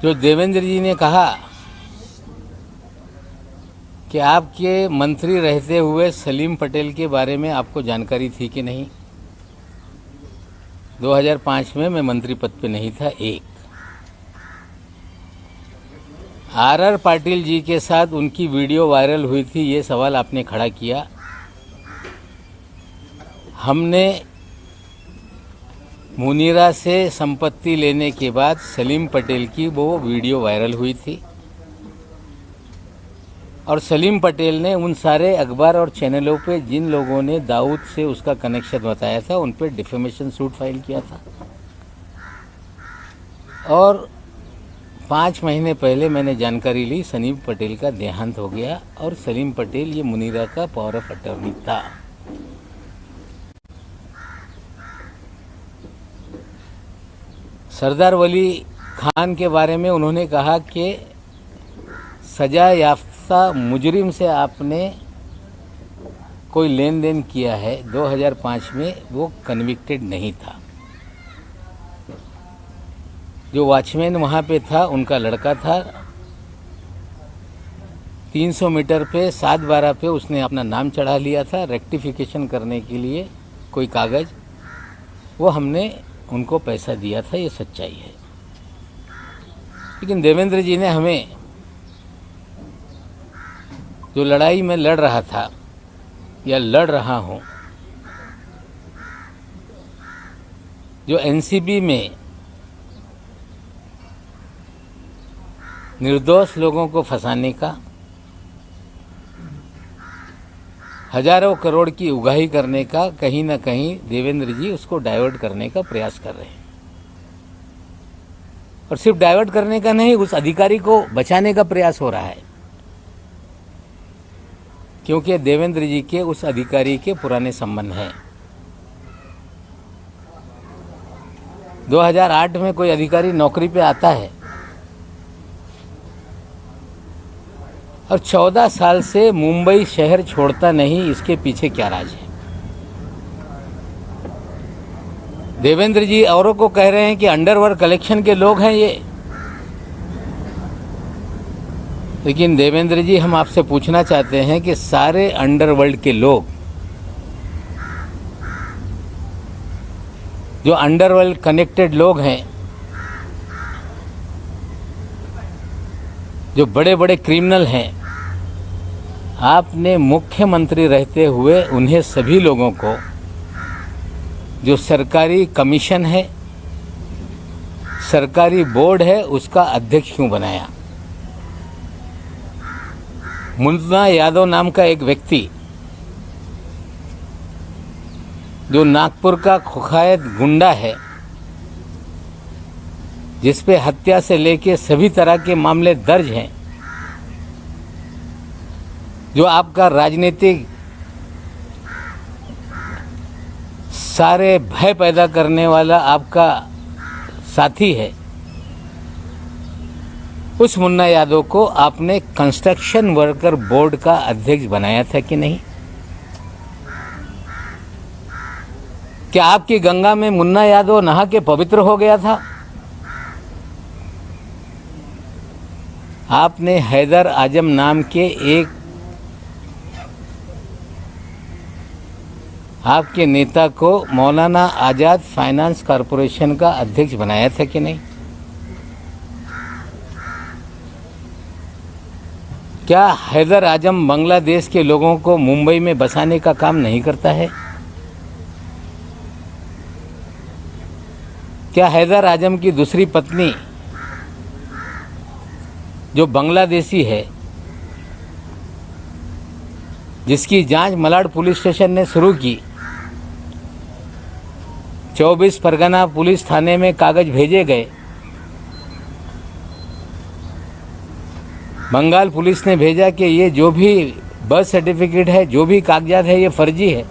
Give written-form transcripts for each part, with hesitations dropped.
जो देवेंद्र जी ने कहा कि आपके मंत्री रहते हुए सलीम पटेल के बारे में आपको जानकारी थी कि नहीं। 2005 में मैं मंत्री पद पे नहीं था। एक आर पाटिल जी के साथ उनकी वीडियो वायरल हुई थी, ये सवाल आपने खड़ा किया। हमने मुनीरा से संपत्ति लेने के बाद सलीम पटेल की वो वीडियो वायरल हुई थी और सलीम पटेल ने उन सारे अखबार और चैनलों पे जिन लोगों ने दाऊद से उसका कनेक्शन बताया था उन पे डिफेमेशन सूट फाइल किया था। और 5 महीने पहले मैंने जानकारी ली सलीम पटेल का देहांत हो गया और सलीम पटेल ये मुनीरा का पावर ऑफ अटॉर्नी था। सरदार वली खान के बारे में उन्होंने कहा कि सजा याफ्ता मुजरिम से आपने कोई लेन देन किया है। 2005 में वो कन्विक्टेड नहीं था। जो वॉचमैन वहाँ पे था उनका लड़का था। 300 मीटर पे 7/12 पे उसने अपना नाम चढ़ा लिया था रेक्टिफिकेशन करने के लिए कोई कागज़, वो हमने उनको पैसा दिया था, ये सच्चाई है। लेकिन देवेंद्र जी ने हमें जो लड़ाई में लड़ रहा था या लड़ रहा हूँ, जो एनसीबी में निर्दोष लोगों को फंसाने का, हजारों करोड़ की उगाही करने का, कहीं ना कहीं देवेंद्र जी उसको डाइवर्ट करने का प्रयास कर रहे हैं। और सिर्फ डाइवर्ट करने का नहीं, उस अधिकारी को बचाने का प्रयास हो रहा है, क्योंकि देवेंद्र जी के उस अधिकारी के पुराने संबंध हैं। 2008 में कोई अधिकारी नौकरी पे आता है और 14 साल से मुंबई शहर छोड़ता नहीं, इसके पीछे क्या राज है? देवेंद्र जी औरों को कह रहे हैं कि अंडरवर्ल्ड कलेक्शन के लोग हैं ये, लेकिन देवेंद्र जी हम आपसे पूछना चाहते हैं कि सारे अंडरवर्ल्ड के लोग, जो अंडरवर्ल्ड कनेक्टेड लोग हैं, जो बड़े बड़े क्रिमिनल हैं, आपने मुख्यमंत्री रहते हुए उन्हें सभी लोगों को जो सरकारी कमीशन है, सरकारी बोर्ड है, उसका अध्यक्ष क्यों बनाया? मुन्ना यादव नाम का एक व्यक्ति जो नागपुर का कुख्यात गुंडा है, जिस पे हत्या से लेके सभी तरह के मामले दर्ज हैं, जो आपका राजनीतिक सारे भय पैदा करने वाला आपका साथी है, उस मुन्ना यादव को आपने कंस्ट्रक्शन वर्कर बोर्ड का अध्यक्ष बनाया था कि नहीं? क्या आपकी गंगा में मुन्ना यादव नहा के पवित्र हो गया था? आपने हैदर आजम नाम के एक आपके नेता को मौलाना आज़ाद फाइनेंस कॉरपोरेशन का अध्यक्ष बनाया था कि नहीं? क्या हैदर आजम बांग्लादेश के लोगों को मुंबई में बसाने का काम नहीं करता है? क्या हैदर आजम की दूसरी पत्नी जो बांग्लादेशी है, जिसकी जांच मलाड पुलिस स्टेशन ने शुरू की, 24 परगना पुलिस थाने में कागज भेजे गए, बंगाल पुलिस ने भेजा कि ये जो भी बर्थ सर्टिफिकेट है, जो भी कागजात है, ये फर्जी है।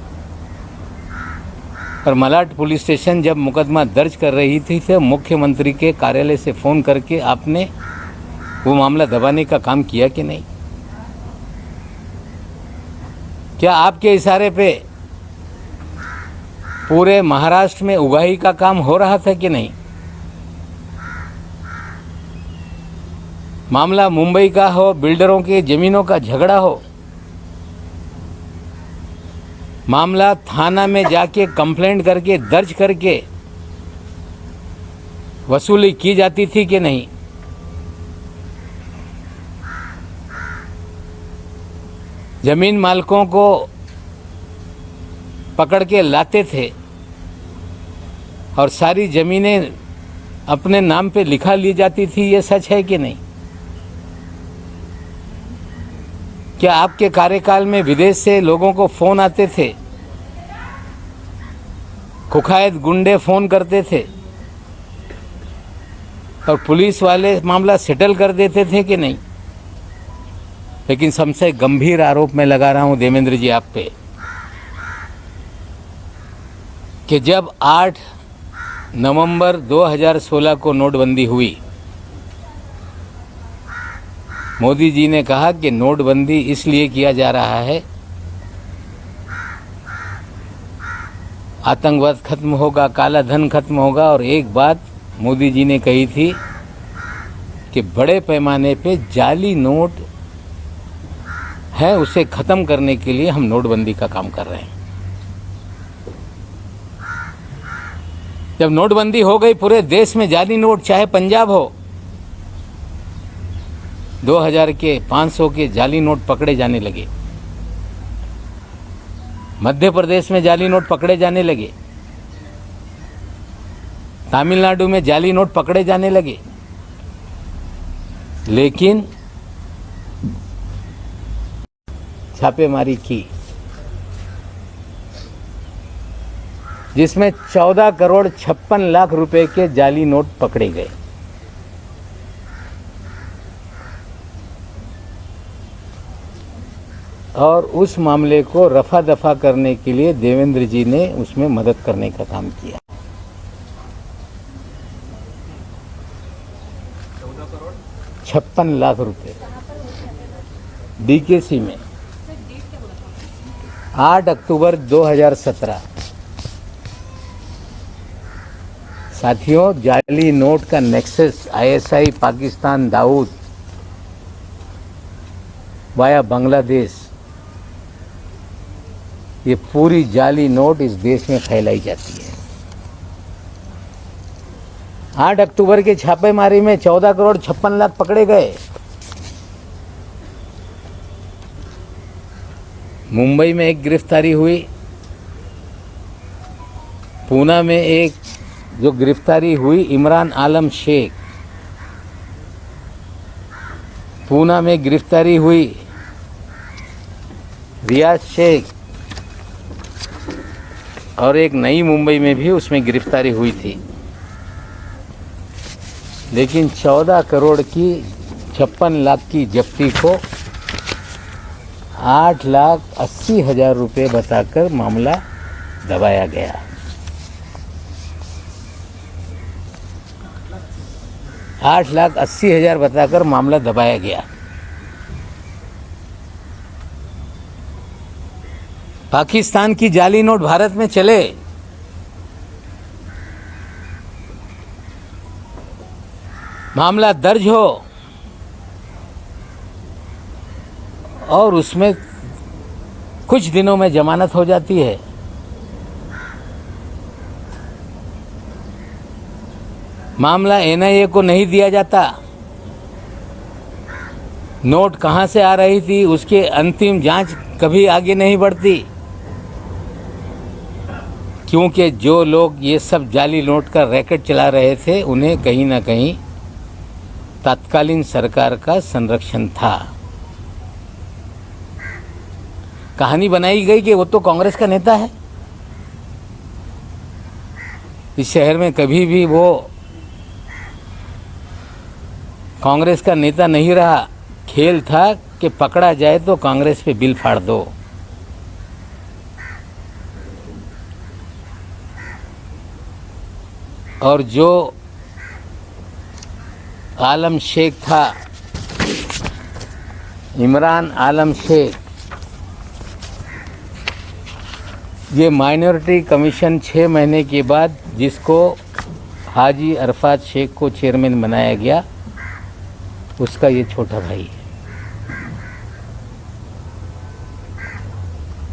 और मलाड पुलिस स्टेशन जब मुकदमा दर्ज कर रही थी तो मुख्यमंत्री के कार्यालय से फ़ोन करके आपने वो मामला दबाने का काम किया कि नहीं? क्या आपके इशारे पे पूरे महाराष्ट्र में उगाही का काम हो रहा था कि नहीं? मामला मुंबई का हो, बिल्डरों के ज़मीनों का झगड़ा हो, मामला थाना में जाके कंप्लेंट करके दर्ज करके वसूली की जाती थी कि नहीं? जमीन मालिकों को पकड़ के लाते थे और सारी ज़मीनें अपने नाम पे लिखा ली जाती थी, ये सच है कि नहीं? क्या आपके कार्यकाल में विदेश से लोगों को फ़ोन आते थे, कुख्यात गुंडे फ़ोन करते थे और पुलिस वाले मामला सेटल कर देते थे कि नहीं? लेकिन सबसे गंभीर आरोप मैं लगा रहा हूं देवेंद्र जी आप पे कि जब 8 नवंबर 2016 को नोटबंदी हुई, मोदी जी ने कहा कि नोटबंदी इसलिए किया जा रहा है, आतंकवाद खत्म होगा, काला धन खत्म होगा। और एक बात मोदी जी ने कही थी कि बड़े पैमाने पे जाली नोट है, उसे ख़त्म करने के लिए हम नोटबंदी का काम कर रहे हैं। जब नोटबंदी हो गई, पूरे देश में जाली नोट, चाहे पंजाब हो, 2000 के 500 के जाली नोट पकड़े जाने लगे। मध्य प्रदेश में जाली नोट पकड़े जाने लगे, तमिलनाडु में जाली नोट पकड़े जाने लगे। लेकिन छापेमारी की जिसमें 14 करोड़ 56 लाख रुपए के जाली नोट पकड़े गए। और उस मामले को रफा दफा करने के लिए देवेंद्र जी ने उसमें मदद करने का काम किया। 56 लाख रुपए डीकेसी में 8 अक्टूबर 2017। साथियों, जाली नोट का nexus ISI Pakistan Dawood via Bangladesh, ये पूरी जाली नोट इस देश में फैलाई जाती है। 8 अक्टूबर के छापेमारी में 14 करोड़ 56 लाख पकड़े गए। मुंबई में एक गिरफ्तारी हुई, पूना में एक जो गिरफ्तारी हुई इमरान आलम शेख, पूना में गिरफ्तारी हुई रियाज शेख, और एक नई मुंबई में भी उसमें गिरफ्तारी हुई थी। लेकिन 14 करोड़ की 56 लाख की जब्ती को 8,80,000 रुपये बताकर मामला दबाया गया। 8,80,000 बताकर मामला दबाया गया। पाकिस्तान की जाली नोट भारत में चले, मामला दर्ज हो और उसमें कुछ दिनों में जमानत हो जाती है। मामला एनआईए को नहीं दिया जाता। नोट कहां से आ रही थी उसके अंतिम जांच कभी आगे नहीं बढ़ती, क्योंकि जो लोग ये सब जाली नोट का रैकेट चला रहे थे उन्हें कहीं ना कहीं तत्कालीन सरकार का संरक्षण था। कहानी बनाई गई कि वो तो कांग्रेस का नेता है। इस शहर में कभी भी वो कांग्रेस का नेता नहीं रहा। खेल था कि पकड़ा जाए तो कांग्रेस पे बिल फाड़ दो। और जो आलम शेख था, इमरान आलम शेख, ये माइनॉरिटी कमीशन 6 महीने के बाद जिसको हाजी अरफात शेख को चेयरमैन बनाया गया, उसका ये छोटा भाई है।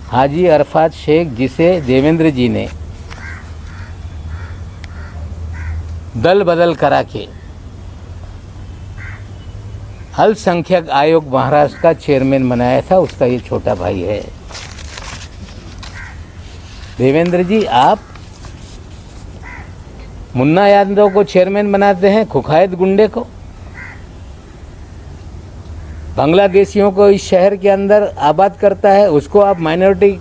हाजी अरफात शेख, जिसे देवेंद्र जी ने दल बदल करा के अल्पसंख्यक आयोग महाराष्ट्र का चेयरमैन बनाया था, उसका ये छोटा भाई है। देवेंद्र जी, आप मुन्ना यादव को चेयरमैन बनाते हैं, कुख्यात गुंडे को, बांग्लादेशियों को इस शहर के अंदर आबाद करता है, उसको आप माइनॉरिटी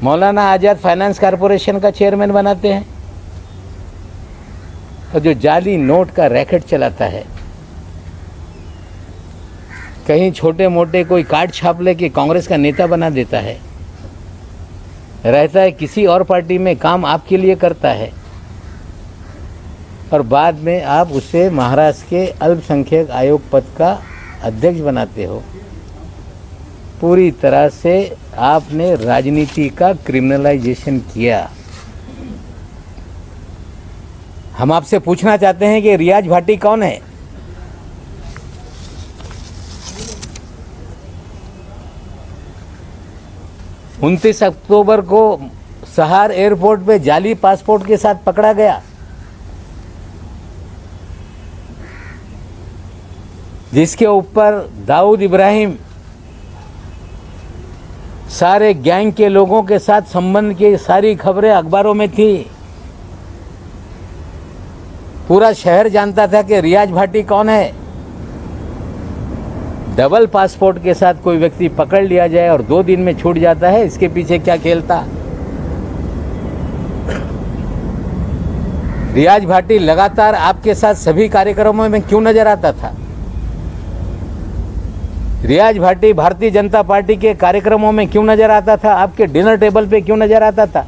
मौलाना आज़ाद फाइनेंस कॉरपोरेशन का चेयरमैन बनाते हैं। और जो जाली नोट का रैकेट चलाता है, कहीं छोटे मोटे कोई कार्ड छाप लेके कांग्रेस का नेता बना देता है, रहता है किसी और पार्टी में, काम आपके लिए करता है, और बाद में आप उसे महाराष्ट्र के अल्पसंख्यक आयोग पद का अध्यक्ष बनाते हो। पूरी तरह से आपने राजनीति का क्रिमिनलाइजेशन किया। हम आपसे पूछना चाहते हैं कि रियाज भाटी कौन है? उनतीस अक्टूबर को सहार एयरपोर्ट पे जाली पासपोर्ट के साथ पकड़ा गया, जिसके ऊपर दाऊद इब्राहिम सारे गैंग के लोगों के साथ संबंध की सारी खबरें अखबारों में थी। पूरा शहर जानता था कि रियाज भाटी कौन है। डबल पासपोर्ट के साथ कोई व्यक्ति पकड़ लिया जाए और 2 दिन में छूट जाता है, इसके पीछे क्या खेल था? रियाज भाटी लगातार आपके साथ सभी कार्यक्रमों में क्यों नजर आता था? रियाज भाटी भारतीय जनता पार्टी के कार्यक्रमों में क्यों नजर आता था? आपके डिनर टेबल पे क्यों नजर आता था?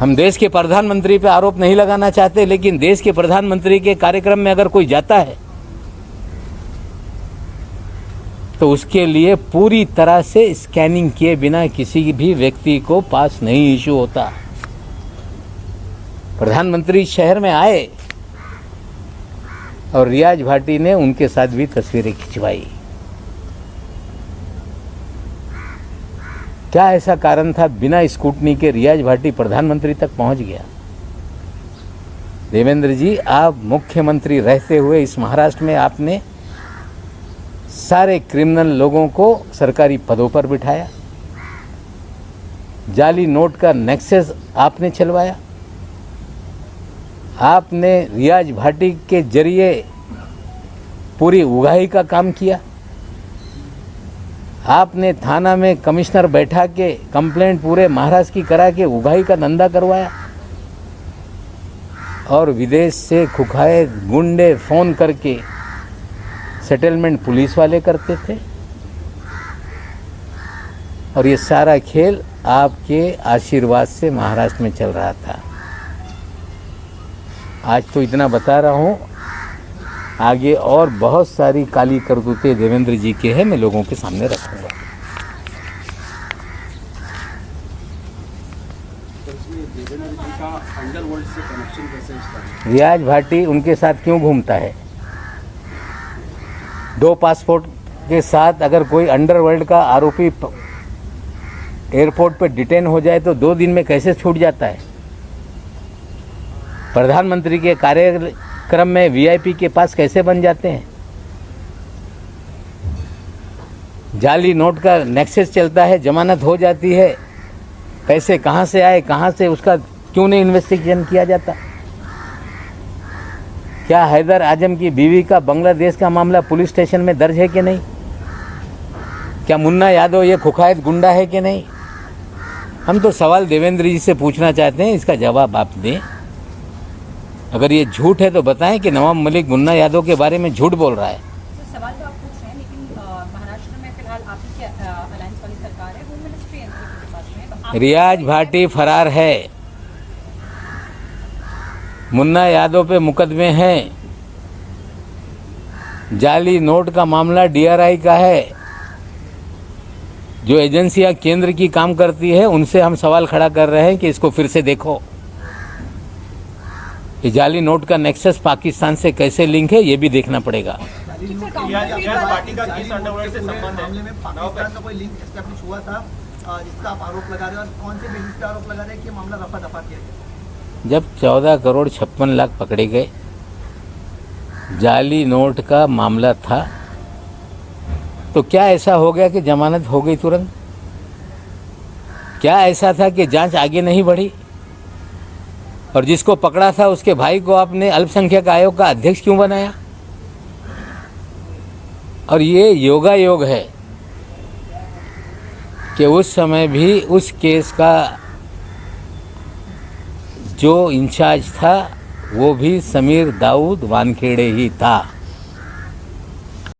हम देश के प्रधानमंत्री पे आरोप नहीं लगाना चाहते, लेकिन देश के प्रधानमंत्री के कार्यक्रम में अगर कोई जाता है तो उसके लिए पूरी तरह से स्कैनिंग किए बिना किसी भी व्यक्ति को पास नहीं इशू होता। प्रधानमंत्री शहर में आए और रियाज भाटी ने उनके साथ भी तस्वीरें खिंचवाई। क्या ऐसा कारण था बिना स्कूटनी के रियाज भाटी प्रधानमंत्री तक पहुंच गया? देवेंद्र जी, आप मुख्यमंत्री रहते हुए इस महाराष्ट्र में आपने सारे क्रिमिनल लोगों को सरकारी पदों पर बिठाया, जाली नोट का नेक्सस आपने चलवाया, आपने रियाज भाटी के जरिए पूरी उगाही का काम किया, आपने थाना में कमिश्नर बैठा के कंप्लेंट पूरे महाराष्ट्र की करा के उगाही का धंधा करवाया, और विदेश से कुख्यात गुंडे फोन करके सेटलमेंट पुलिस वाले करते थे। और ये सारा खेल आपके आशीर्वाद से महाराष्ट्र में चल रहा था। आज तो इतना बता रहा हूँ, आगे और बहुत सारी काली करतूतें देवेंद्र जी के हैं, मैं लोगों के सामने रखूंगा। रियाज भाटी उनके साथ क्यों घूमता है? 2 पासपोर्ट के साथ अगर कोई अंडरवर्ल्ड का आरोपी एयरपोर्ट पे डिटेन हो जाए तो 2 दिन में कैसे छूट जाता है? प्रधानमंत्री के कार्यक्रम में वीआईपी के पास कैसे बन जाते हैं? जाली नोट का नेक्सस चलता है, जमानत हो जाती है, पैसे कहाँ से आए, कहाँ से, उसका क्यों नहीं इन्वेस्टिगेशन किया जाता? क्या हैदर आजम की बीवी का बांग्लादेश का मामला पुलिस स्टेशन में दर्ज है कि नहीं? क्या मुन्ना यादव ये कुख्यात गुंडा है कि नहीं? हम तो सवाल देवेंद्र जी से पूछना चाहते हैं, इसका जवाब आप दें। अगर ये झूठ है तो बताएं कि नवाब मलिक मुन्ना यादव के बारे में झूठ बोल रहा है। तो सवाल तो आप पूछ रहे हैं, लेकिन महाराष्ट्र में फिलहाल आपकी अलायंस वाली सरकार है, होम मिनिस्ट्री एनसीपी के पास में। रियाज भाटी फरार है, मुन्ना यादव पे मुकदमे हैं, जाली नोट का मामला डीआरआई का है। जो एजेंसियां केंद्र की काम करती है उनसे हम सवाल खड़ा कर रहे हैं कि इसको फिर से देखो। ये जाली नोट का नेक्सस पाकिस्तान से कैसे लिंक है ये भी देखना पड़ेगा। पार्टी का किस अंडरवर्ल्ड से संबंध है? मामले में पाकिस्तान का कोई लिंक एस्टैब्लिश हुआ था जिसका आप आरोप लगा रहे हैं, और कौन से बेसिस पे आरोप लगा रहे हैं कि मामला रफा दफा किया गया? जब 14 करोड़ 56 लाख पकड़े गए, जाली नोट का मामला था, तो क्या ऐसा हो गया कि जमानत हो गई तुरंत? क्या ऐसा था कि जांच आगे नहीं बढ़ी? और जिसको पकड़ा था उसके भाई को आपने अल्पसंख्यक आयोग का अध्यक्ष क्यों बनाया? और ये योगायोग है कि उस समय भी उस केस का जो इंचार्ज था वो भी समीर दाऊद वानखेड़े ही था।